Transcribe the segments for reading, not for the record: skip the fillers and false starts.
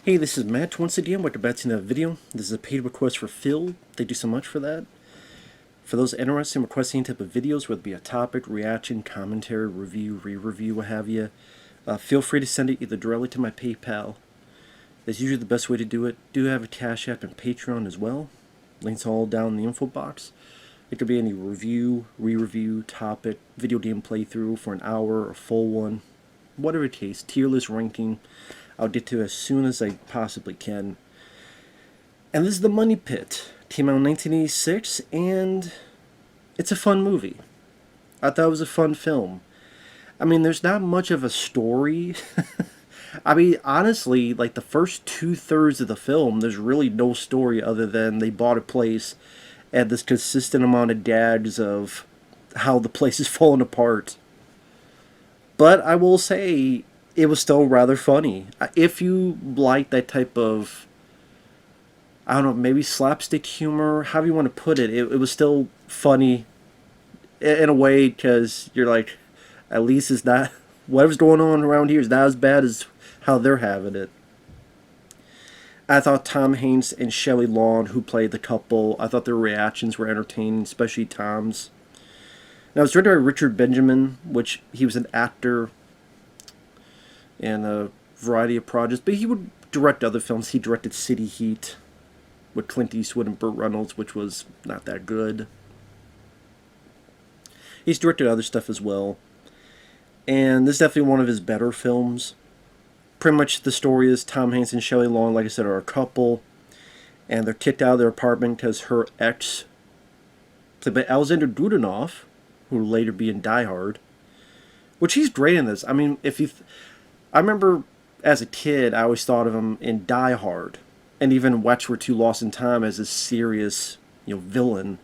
Hey, this is Matt once again. Welcome back to another video. This is a paid request for Phil. Thank you so much for that. For those interested in requesting any type of videos, whether it be a topic, reaction, commentary, review, re-review, what have you, feel free to send it either directly to my PayPal. That's usually the best way to do it. Do have a CashApp and Patreon as well. Links all down in the info box. It could be any review, re-review, topic, video game playthrough for an hour, a full one, whatever it takes, tier list ranking. I'll get to as soon as I possibly can. And this is The Money Pit. Came out in 1986, and it's a fun movie. I thought it was a fun film. I mean, there's not much of a story. I mean, honestly, like the first 2/3 of the film, there's really no story other than they bought a place and this consistent amount of gags of how the place is falling apart. But I will say, it was still rather funny. If you like that type of, I don't know, maybe slapstick humor, however you want to put it, it was still funny in a way because you're like, at least it's not, whatever's going on around here is not as bad as how they're having it. I thought Tom Hanks and Shelley, who played the couple, I thought their reactions were entertaining, especially Tom's. Now, it was directed by Richard Benjamin, which he was an actor in a variety of projects, but he would direct other films. He directed City Heat with Clint Eastwood and Burt Reynolds, which was not that good. He's directed other stuff as well, and this is definitely one of his better films. Pretty much the story is Tom Hanks and Shelley Long, like I said, are a couple, and they're kicked out of their apartment because her ex, played by Alexander Dudanoff, who will later be in Die Hard, which he's great in this. I mean, I remember as a kid, I always thought of him in Die Hard, and even Watch We're Too Lost in Time as a serious, villain.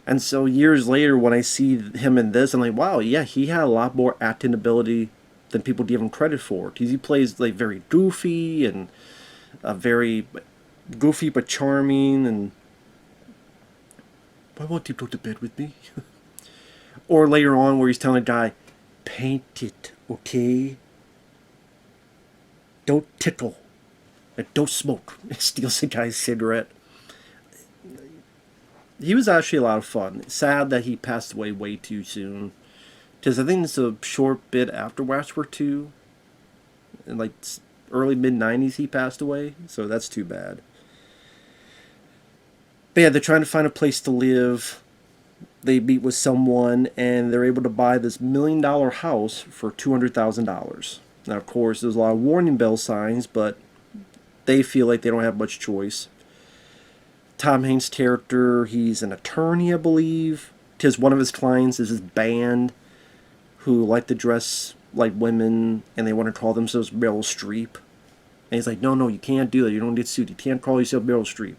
And so years later, when I see him in this, I'm like, wow, yeah, he had a lot more acting ability than people give him credit for. Because he plays like very goofy and very goofy but charming, and why won't you go to bed with me? Or later on, where he's telling a guy, paint it, okay? Don't tickle, and don't smoke. Steals the guy's cigarette. He was actually a lot of fun. Sad that he passed away way too soon, because I think it's a short bit after Watch War 2. In like early mid-90s he passed away, so that's too bad. But yeah, they're trying to find a place to live. They meet with someone, and they're able to buy this $1 million house for $200,000. Now, of course, there's a lot of warning bell signs, but they feel like they don't have much choice. Tom Hanks' character, he's an attorney, I believe, because one of his clients is this band who like to dress like women, and they want to call themselves Meryl Streep. And he's like, no, you can't do that. You don't get sued. You can't call yourself Meryl Streep.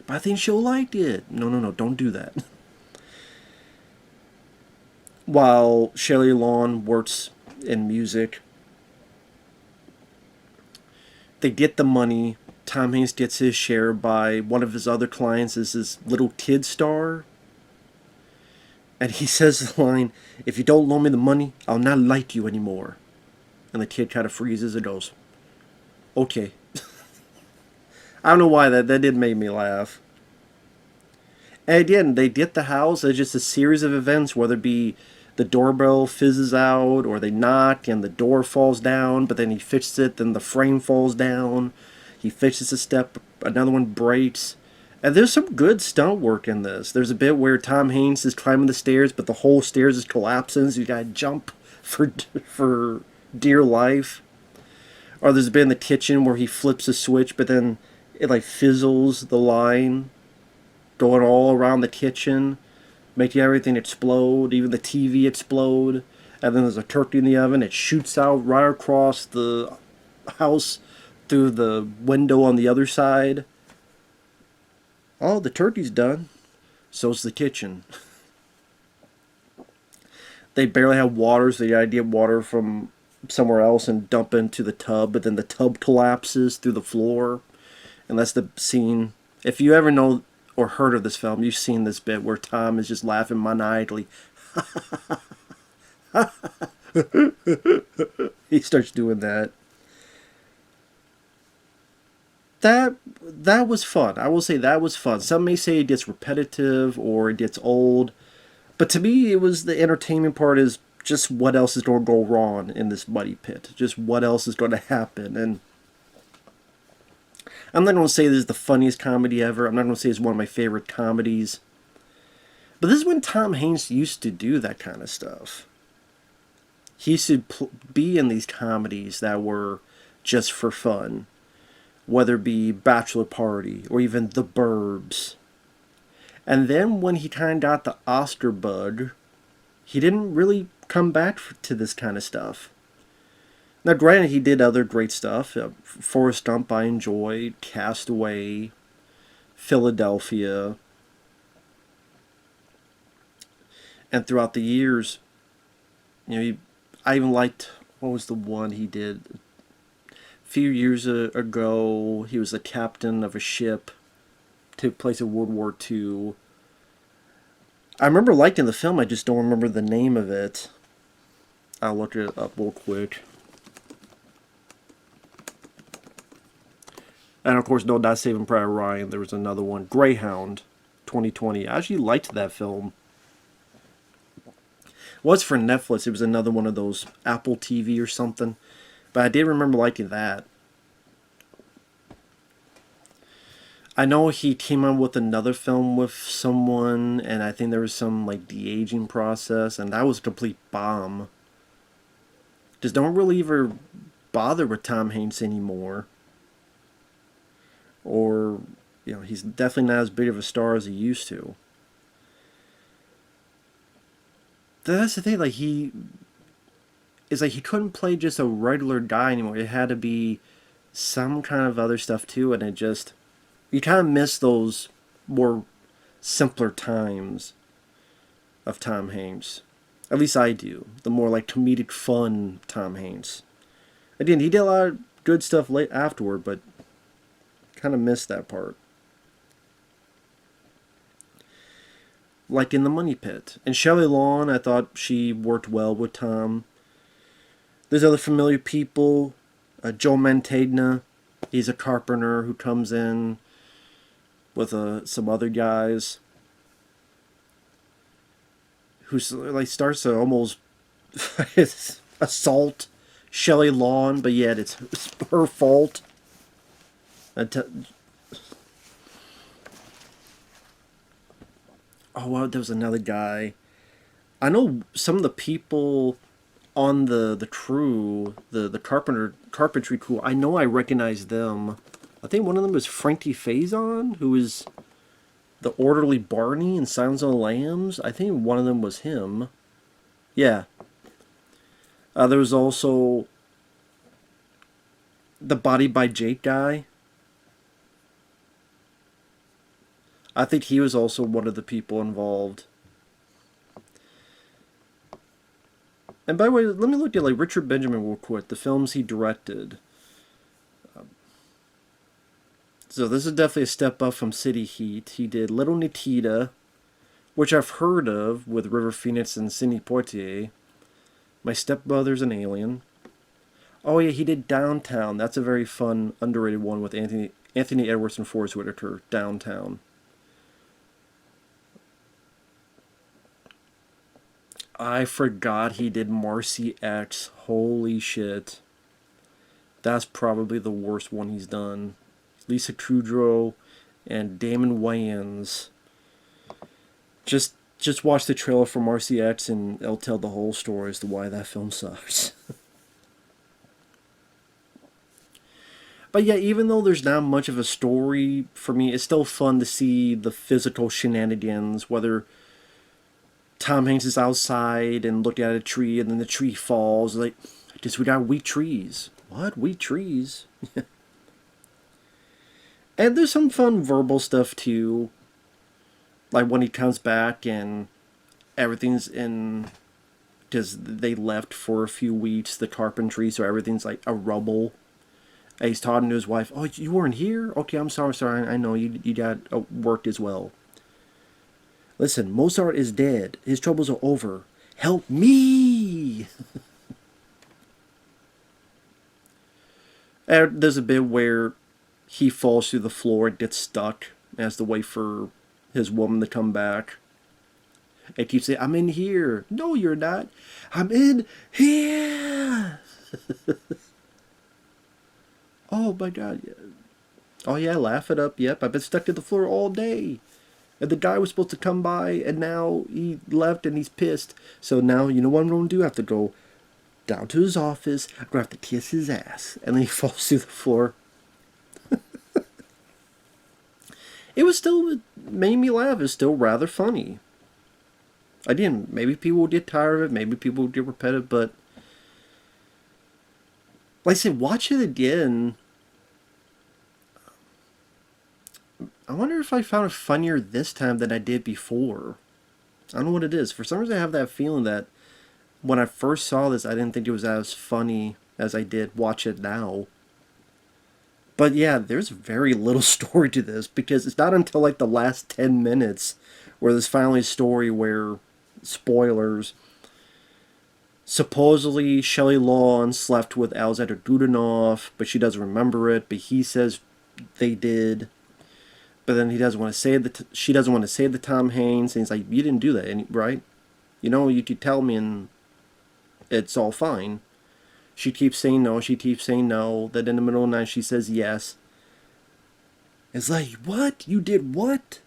But I think she'll like it. No, don't do that. While Shelley Long works in music, they get the money. Tom Hanks gets his share by one of his other clients is this little kid star. And he says the line, if you don't loan me the money, I'll not like you anymore. And the kid kind of freezes and goes, okay. I don't know why that did make me laugh. And again, they get the house. It's just a series of events, whether it be the doorbell fizzes out, or they knock and the door falls down, but then he fixes it, then the frame falls down. He fixes a step, another one breaks. And there's some good stunt work in this. There's a bit where Tom Hanks is climbing the stairs, but the whole stairs is collapsing, so you gotta jump for dear life. Or there's a bit in the kitchen where he flips a switch, but then it like fizzles the line, going all around the kitchen, making everything explode, even the TV explode. And then there's a turkey in the oven. It shoots out right across the house through the window on the other side. Oh, the turkey's done. So's the kitchen. They barely have water, so they gotta get water from somewhere else and dump into the tub, but then the tub collapses through the floor. And that's the scene. If you ever know or heard of this film, you've seen this bit where Tom is just laughing maniacally. He starts doing that. that was fun. I will say that was fun. Some may say it gets repetitive or it gets old, but to me, it was the entertainment part. Is just what else is going to go wrong in this muddy pit? Just what else is going to happen? And I'm not going to say this is the funniest comedy ever. I'm not going to say it's one of my favorite comedies. But this is when Tom Hanks used to do that kind of stuff. He used to be in these comedies that were just for fun, whether it be Bachelor Party or even The Burbs. And then when he kind of got the Oscar bug, he didn't really come back to this kind of stuff. Now, granted, he did other great stuff. Forrest Gump I enjoyed, Castaway, Philadelphia. And throughout the years, I even liked, what was the one he did? A few years ago, he was the captain of a ship, took place in World War II. I remember liking the film, I just don't remember the name of it. I'll look it up real quick. And of course, no, not Saving Private Ryan. There was another one, Greyhound, 2020. I actually liked that film. It was for Netflix. It was another one of those Apple TV or something. But I did remember liking that. I know he came out with another film with someone, and I think there was some like de-aging process, and that was a complete bomb. Just don't really ever bother with Tom Hanks anymore. Or, he's definitely not as big of a star as he used to. That's the thing, like, he couldn't play just a regular guy anymore. It had to be some kind of other stuff too, and you kind of miss those more simpler times of Tom Hanks. At least I do. The more like comedic fun Tom Hanks. Again, he did a lot of good stuff late afterward, but kind of missed that part. Like in The Money Pit. And Shelley Long, I thought she worked well with Tom. There's other familiar people. Joe Mantegna, he's a carpenter who comes in with some other guys. Who like starts to almost assault Shelley Long, but yet it's her fault. Oh, wow, there was another guy. I know some of the people on the crew, the carpentry crew. I know I recognize them. I think one of them was Frankie Faison, who is the orderly Barney in Silence of the Lambs. I think one of them was him. Yeah. There was also the Body by Jake guy. I think he was also one of the people involved. And by the way, let me look at like Richard Benjamin real quick, the films he directed. So this is definitely a step up from City Heat. He did Little Nikita, which I've heard of with River Phoenix and Sidney Poitier. My Stepbrother's an Alien. Oh yeah, he did Downtown. That's a very fun, underrated one with Anthony Edwards and Forrest Whitaker. Downtown. I forgot he did Marcy X. Holy shit. That's probably the worst one he's done. Lisa Kudrow and Damon Wayans. Just watch the trailer for Marcy X and it'll tell the whole story as to why that film sucks. But yeah, even though there's not much of a story for me, it's still fun to see the physical shenanigans, whether Tom Hanks is outside and looking at a tree and then the tree falls. Like, just we got weak trees. What? Weak trees? And there's some fun verbal stuff too. Like when he comes back and everything's in... Because they left for a few weeks, the carpentry, so everything's like a rubble. And he's talking to his wife, oh, you weren't here? Okay, I'm sorry. I know, you got work as well. Listen, Mozart is dead. His troubles are over. Help me! And there's a bit where he falls through the floor and gets stuck and has to wait for his woman to come back. And keeps saying, I'm in here. No, you're not. I'm in here. Oh my god. Oh yeah, laugh it up. Yep, I've been stuck to the floor all day. And the guy was supposed to come by, and now he left and he's pissed. So now, you know what I'm going to do? I have to go down to his office. I'm going to have to kiss his ass. And then he falls through the floor. It made me laugh. It's still rather funny. Again, maybe people will get tired of it. Maybe people will get repetitive. But, like I said, watch it again. I wonder if I found it funnier this time than I did before. I don't know what it is. For some reason, I have that feeling that when I first saw this, I didn't think it was as funny as I did watch it now. But yeah, there's very little story to this, because it's not until like the last 10 minutes where there's finally a story where, spoilers, supposedly Shelley Long slept with Alexander Godunov, but she doesn't remember it, but he says they did. But then he doesn't want to say she doesn't want to say the Tom Hanks, and he's like, you didn't do that, right? You know, you could tell me and it's all fine. She keeps saying no, she keeps saying no. Then in the middle of the night she says yes. It's like, what? You did what?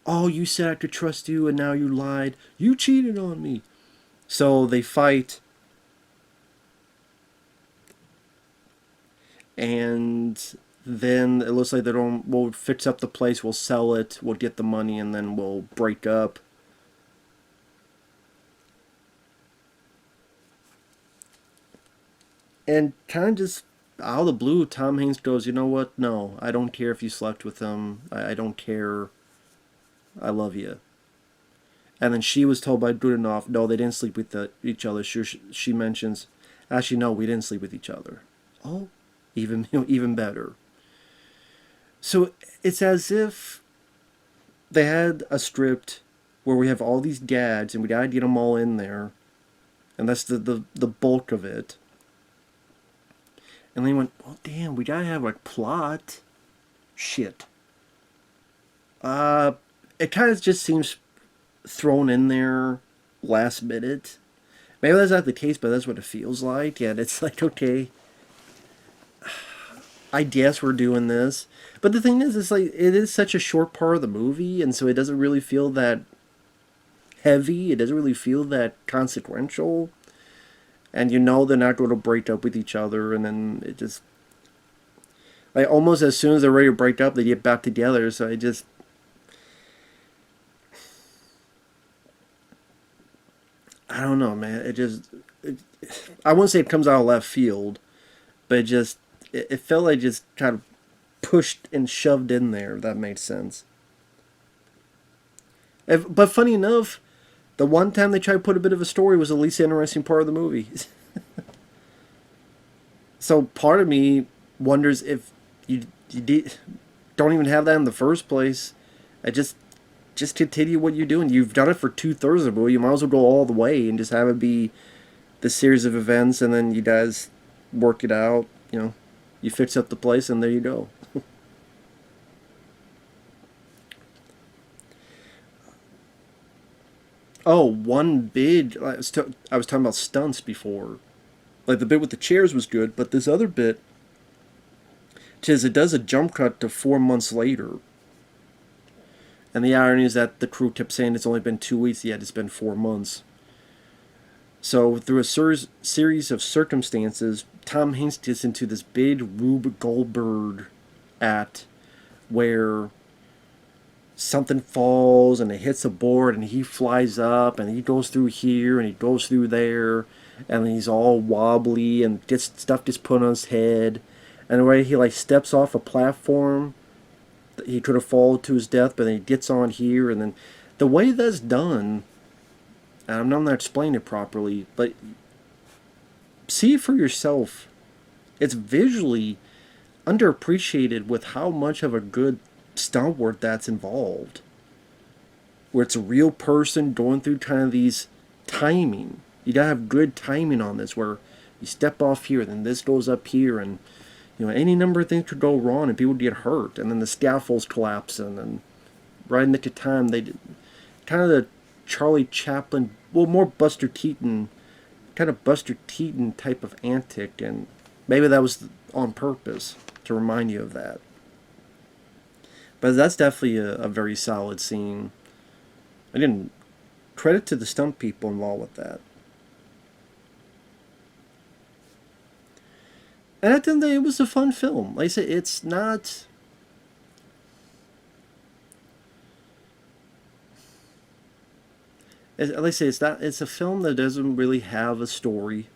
Oh, you said I could trust you and now you lied. You cheated on me. So they fight. And then it looks like we'll fix up the place, we'll sell it, we'll get the money, and then we'll break up. And kind of just out of the blue, Tom Hanks goes, you know what? No, I don't care if you slept with him. I don't care. I love you. And then she was told by Godunov, no, they didn't sleep with each other. She mentions, actually, no, we didn't sleep with each other. Oh, even better. So it's as if they had a script where we have all these gags and we gotta get them all in there, and that's the bulk of it. And they went, oh damn, we gotta have a plot. Shit. It kind of just seems thrown in there last minute. Maybe that's not the case, but that's what it feels like. And it's like, okay, I guess we're doing this. But the thing is, it's like, it is such a short part of the movie, and so it doesn't really feel that heavy. It doesn't really feel that consequential. And you know they're not going to break up with each other, and then it just, like, almost as soon as they're ready to break up, they get back together. So I don't know, man. I wouldn't say it comes out of left field, but it felt like just kind of pushed and shoved in there, if that made sense. But funny enough, the one time they tried to put a bit of a story was the least interesting part of the movie. So part of me wonders if you don't even have that in the first place. I just continue what you're doing. You've done it for 2/3 of the movie. You might as well go all the way and just have it be the series of events, and then you guys work it out. You know, you fix up the place, and there you go. Oh, one big. I was talking about stunts before. Like the bit with the chairs was good, but this other bit, it does a jump cut to 4 months later. And the irony is that the crew kept saying it's only been 2 weeks, yet it's been 4 months. So through a series of circumstances, Tom Hanks gets into this big Rube Goldberg act where something falls and it hits a board and he flies up and he goes through here and he goes through there and he's all wobbly and stuff gets put on his head, and the way he like steps off a platform, he could have fallen to his death, but then he gets on here, and then the way that's done, and I'm not explaining it properly, but see it for yourself. It's visually underappreciated with how much of a good stunt work that's involved. Where it's a real person going through kind of these timing. You gotta have good timing on this, where You step off here, then this goes up here, and any number of things could go wrong, and people would get hurt, and then the scaffolds collapsing, and right in the nick of time, they did kind of the Charlie Chaplin, well, more Buster Keaton, kind of Buster Keaton type of antic, and maybe that was on purpose to remind you of that. But that's definitely a very solid scene. Again, credit to the stunt people involved with that. And I think that it was a fun film. Like I said, it's not. Like I say, it's not. It's a film that doesn't really have a story.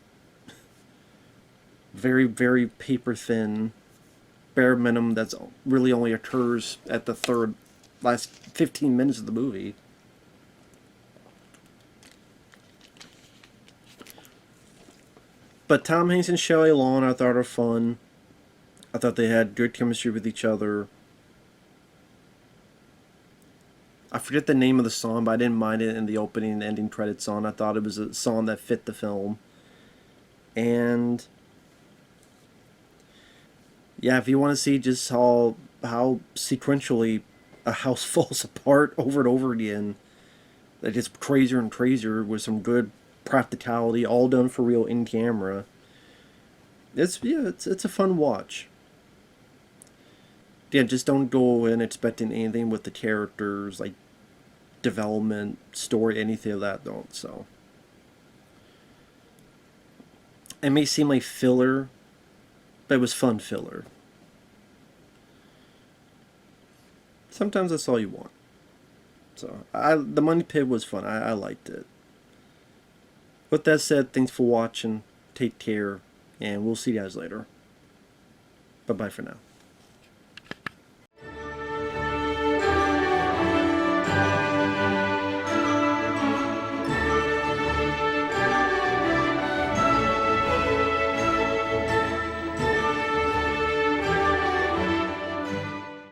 Very, very paper thin, bare minimum. That's really only occurs at the last 15 minutes of the movie. But Tom Hanks and Shelley Long, I thought, are fun. I thought they had good chemistry with each other. I forget the name of the song, but I didn't mind it in the opening and ending credits song. I thought it was a song that fit the film. And yeah, if you want to see just how sequentially a house falls apart over and over again, it gets crazier and crazier with some good practicality, all done for real in camera. It's a fun watch. Yeah, just don't go in expecting anything with the characters, like development, story, anything of that. Don't. So it may seem like filler, but it was fun filler. Sometimes that's all you want. So the Money Pit was fun. I liked it. With that said, thanks for watching. Take care, and we'll see you guys later. Bye bye for now.